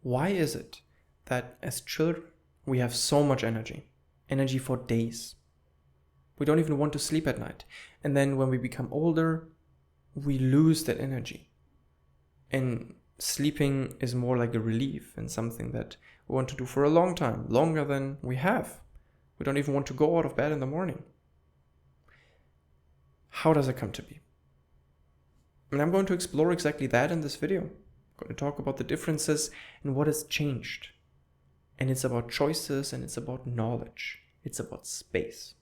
Why is it that as children we have so much energy for days? We don't even want to sleep at night. And then when we become older, we lose that energy. And sleeping is more like a relief and something that we want to do for a long time, longer than we have. We don't even want to go out of bed in the morning. How does it come to be? And I'm going to explore exactly that in this video. I'm going to talk about the differences and what has changed. And it's about choices and it's about knowledge. It's about space.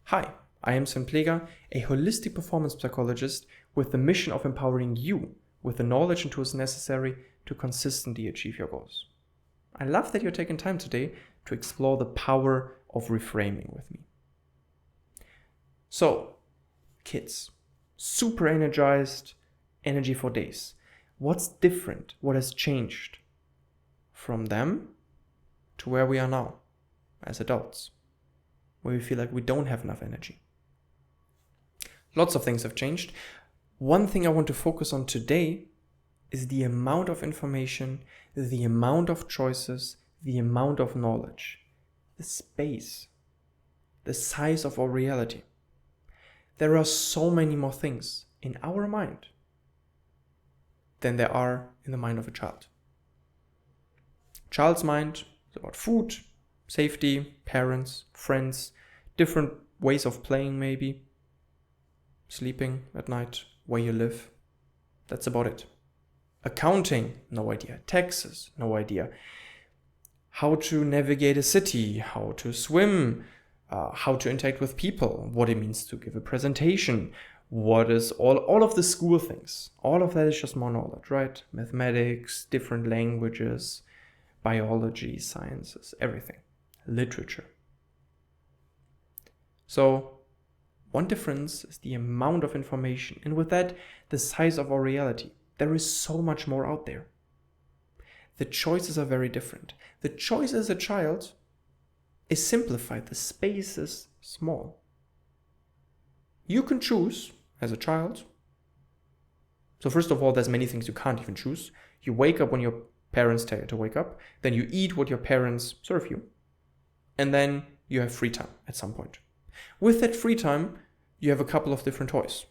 Hi, I am Sven Pleger, a holistic performance psychologist with the mission of empowering you with the knowledge and tools necessary to consistently achieve your goals. I love that you're taking time today to explore the power of reframing with me. So, kids, super energized, energy for days. What's different? What has changed from them to where we are now as adults, where we feel like we don't have enough energy? Lots of things have changed. One thing I want to focus on today is the amount of information, the amount of choices, the amount of knowledge, the space, the size of our reality. There are so many more things in our mind than there are in the mind of a child. Child's mind is about food, safety, parents, friends, different ways of playing maybe, sleeping at night, where you live. That's about it. Accounting, no idea. Taxes, no idea. How to navigate a city, how to swim, how to interact with people, what it means to give a presentation, what is all of the school things. All of that is just more knowledge, right? Mathematics, different languages, biology, sciences, everything. Literature. So, one difference is the amount of information, and with that, the size of our reality. There is so much more out there. The choices are very different. The choice as a child is simplified. The space is small. You can choose as a child. So first of all, there's many things you can't even choose. You wake up when your parents tell you to wake up. Then you eat what your parents serve you. And then you have free time at some point. With that free time, you have a couple of different toys.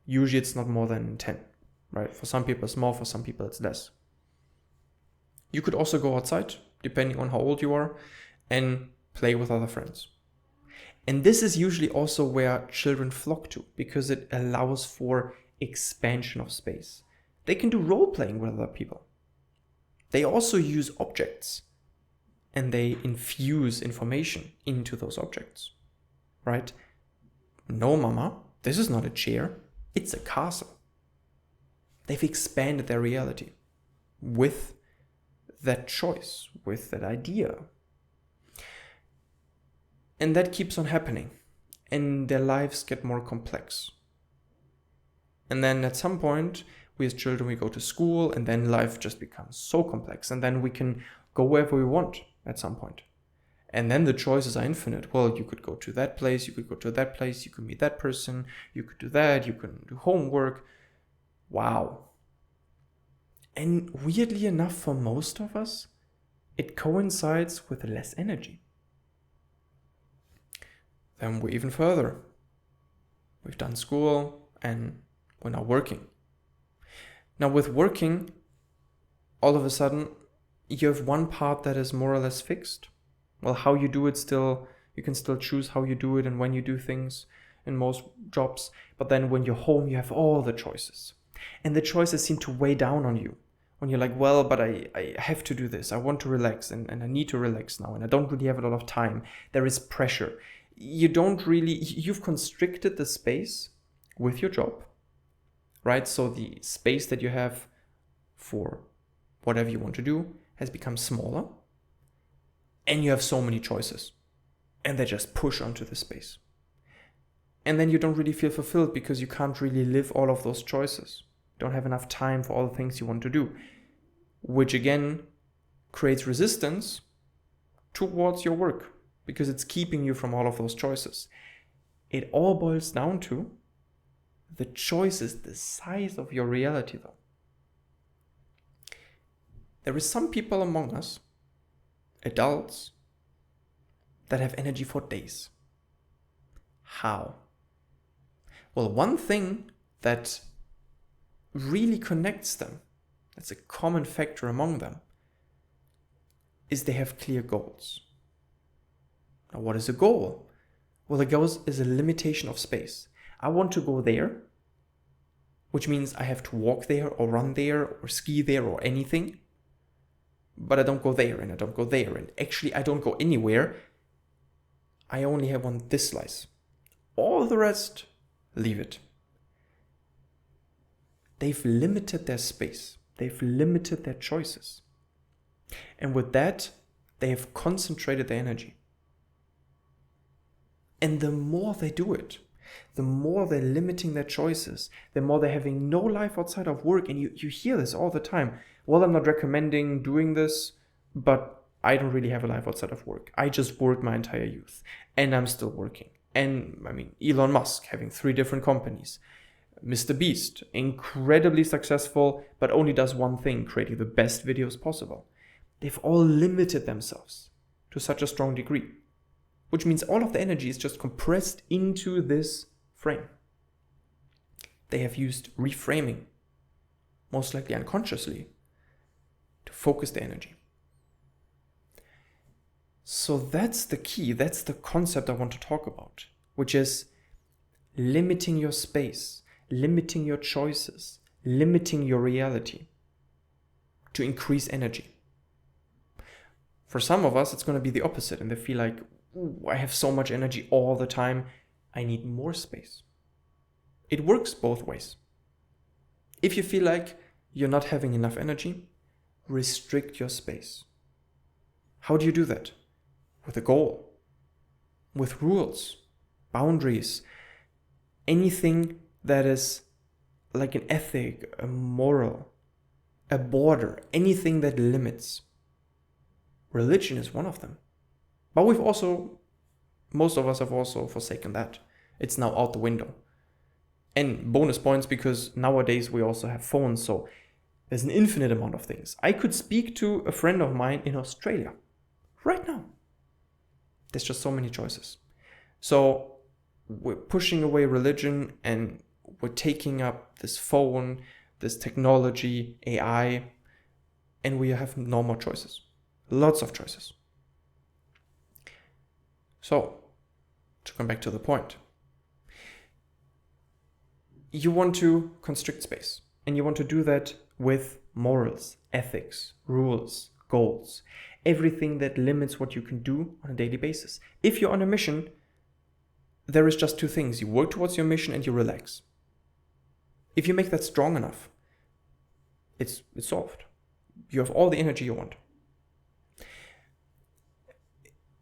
Usually it's not more than 10, right? For some people it's more, for some people it's less. You could also go outside, depending on how old you are, and play with other friends. And this is usually also where children flock to, because it allows for expansion of space. They can do role-playing with other people. They also use objects, and they infuse information into those objects, right? No, mama, this is not a chair, it's a castle. They've expanded their reality with that choice, with that idea. And that keeps on happening, and their lives get more complex. And then at some point, we as children, we go to school, and then life just becomes so complex, and then we can go wherever we want at some point. And then the choices are infinite. Well, you could go to that place, you could go to that place, you could meet that person, you could do that, you can do homework. Wow. And weirdly enough, for most of us, it coincides with less energy. Then we're even further. We've done school and we're now working. Now with working, all of a sudden, you have one part that is more or less fixed. Well, how you do it still, you can still choose how you do it and when you do things in most jobs. But then when you're home, you have all the choices. And the choices seem to weigh down on you. When you're like, well, but I have to do this. I want to relax and I need to relax now. And I don't really have a lot of time. There is pressure. You've constricted the space with your job, right? So the space that you have for whatever you want to do has become smaller. And you have so many choices. And they just push onto the space. And then you don't really feel fulfilled because you can't really live all of those choices. Don't have enough time for all the things you want to do, which again creates resistance towards your work because it's keeping you from all of those choices. It all boils down to The choice is the size of your reality, though. There is some people among us, adults, that have energy for days. How? Well, one thing that really connects them, that's a common factor among them, is they have clear goals. Now, what is a goal? Well, a goal is a limitation of space. I want to go there, which means I have to walk there or run there or ski there or anything. But I don't go there and I don't go there. And actually, I don't go anywhere. I only have on this slice. All the rest, leave it. They've limited their space. They've limited their choices. And with that, they have concentrated their energy. And the more they do it, the more they're limiting their choices, the more they're having no life outside of work. And you hear this all the time. Well, I'm not recommending doing this, but I don't really have a life outside of work. I just worked my entire youth and I'm still working. And I mean, Elon Musk having 3 different companies. Mr. Beast, incredibly successful, but only does one thing, creating the best videos possible. They've all limited themselves to such a strong degree, which means all of the energy is just compressed into this frame. They have used reframing, most likely unconsciously, to focus the energy. So that's the key, that's the concept I want to talk about, which is limiting your space, limiting your choices, limiting your reality to increase energy. For some of us, it's going to be the opposite, and they feel like, I have so much energy all the time, I need more space. It works both ways. If you feel like you're not having enough energy, restrict your space. How do you do that? With a goal, with rules, boundaries, anything that is like an ethic, a moral, a border, anything that limits. Religion is one of them. But most of us have also forsaken that. It's now out the window. And bonus points because nowadays we also have phones, so there's an infinite amount of things. I could speak to a friend of mine in Australia right now. There's just so many choices. So we're pushing away religion and we're taking up this phone, this technology, AI, and we have no more choices. Lots of choices. So, to come back to the point, you want to constrict space, and you want to do that with morals, ethics, rules, goals, everything that limits what you can do on a daily basis. If you're on a mission, there is just 2 things. You work towards your mission and you relax. If you make that strong enough, it's solved. You have all the energy you want.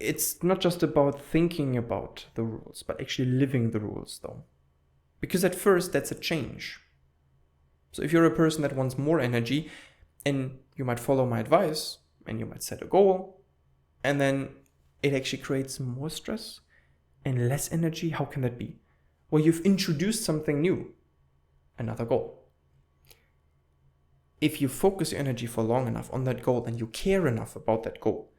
It's not just about thinking about the rules, but actually living the rules, though. Because at first, that's a change. So if you're a person that wants more energy, and you might follow my advice, and you might set a goal, and then it actually creates more stress and less energy, how can that be? Well, you've introduced something new, another goal. If you focus your energy for long enough on that goal and you care enough about that goal,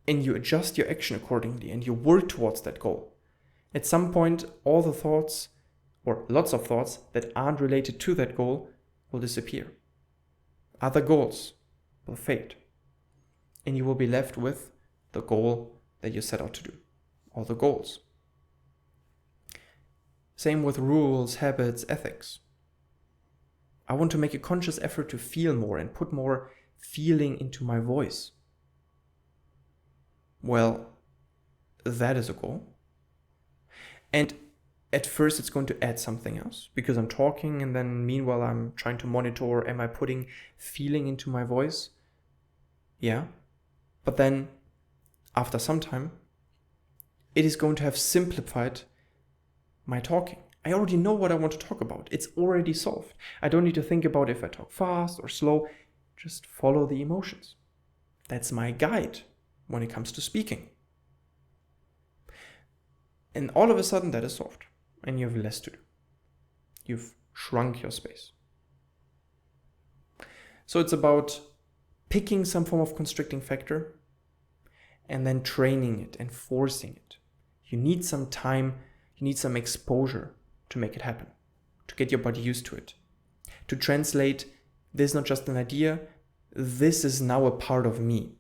and you adjust your action accordingly and you work towards that goal, at some point all the thoughts or lots of thoughts that aren't related to that goal will disappear. Other goals will fade and you will be left with the goal that you set out to do, or the goals. Same with rules, habits, ethics. I want to make a conscious effort to feel more and put more feeling into my voice. Well, that is a goal. And at first it's going to add something else because I'm talking and then meanwhile I'm trying to monitor, am I putting feeling into my voice? Yeah. But then after some time, it is going to have simplified my talking. I already know what I want to talk about. It's already solved. I don't need to think about if I talk fast or slow. Just follow the emotions. That's my guide when it comes to speaking. And all of a sudden that is solved and you have less to do. You've shrunk your space. So it's about picking some form of constricting factor and then training it and forcing it. You need some time, you need some exposure to make it happen, to get your body used to it, to translate, this is not just an idea, this is now a part of me.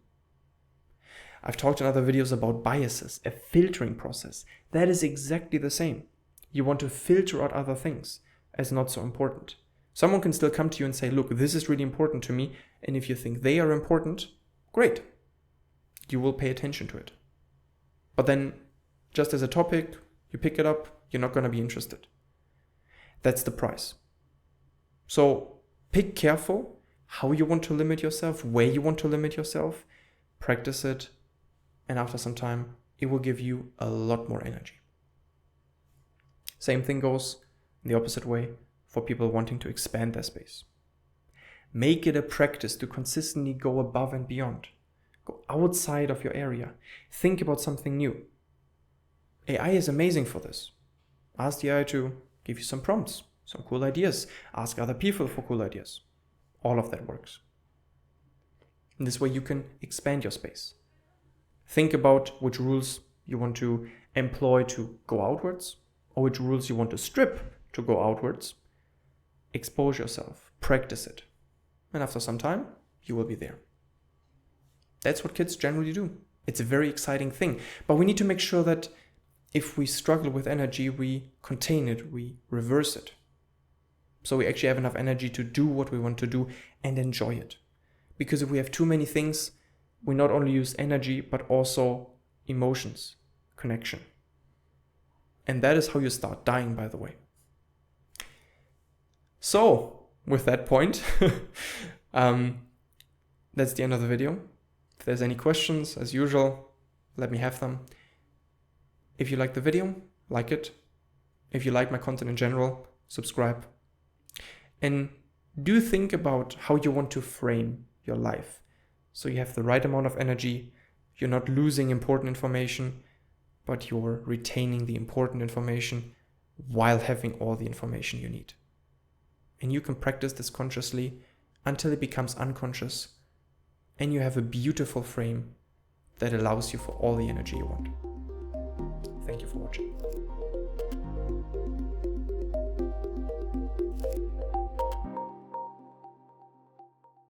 I've talked in other videos about biases, a filtering process. That is exactly the same. You want to filter out other things as not so important. Someone can still come to you and say, look, this is really important to me. And if you think they are important, great. You will pay attention to it. But then, just as a topic, you pick it up, you're not going to be interested. That's the price. So pick careful how you want to limit yourself, where you want to limit yourself, practice it, and after some time, it will give you a lot more energy. Same thing goes in the opposite way for people wanting to expand their space. Make it a practice to consistently go above and beyond. Go outside of your area. Think about something new. AI is amazing for this. Ask the AI to give you some prompts, some cool ideas. Ask other people for cool ideas. All of that works. In this way, you can expand your space. Think about which rules you want to employ to go outwards, or which rules you want to strip to go outwards. Expose yourself, practice it. And after some time, you will be there. That's what kids generally do. It's a very exciting thing. But we need to make sure that if we struggle with energy, we contain it, we reverse it. So we actually have enough energy to do what we want to do and enjoy it. Because if we have too many things, we not only use energy, but also emotions, connection. And that is how you start dying, by the way. So, with that point, that's the end of the video. If there's any questions, as usual, let me have them. If you like the video, like it. If you like my content in general, subscribe. And do think about how you want to frame your life. So you have the right amount of energy, you're not losing important information, but you're retaining the important information while having all the information you need. And you can practice this consciously until it becomes unconscious, and you have a beautiful frame that allows you for all the energy you want. Thank you for watching.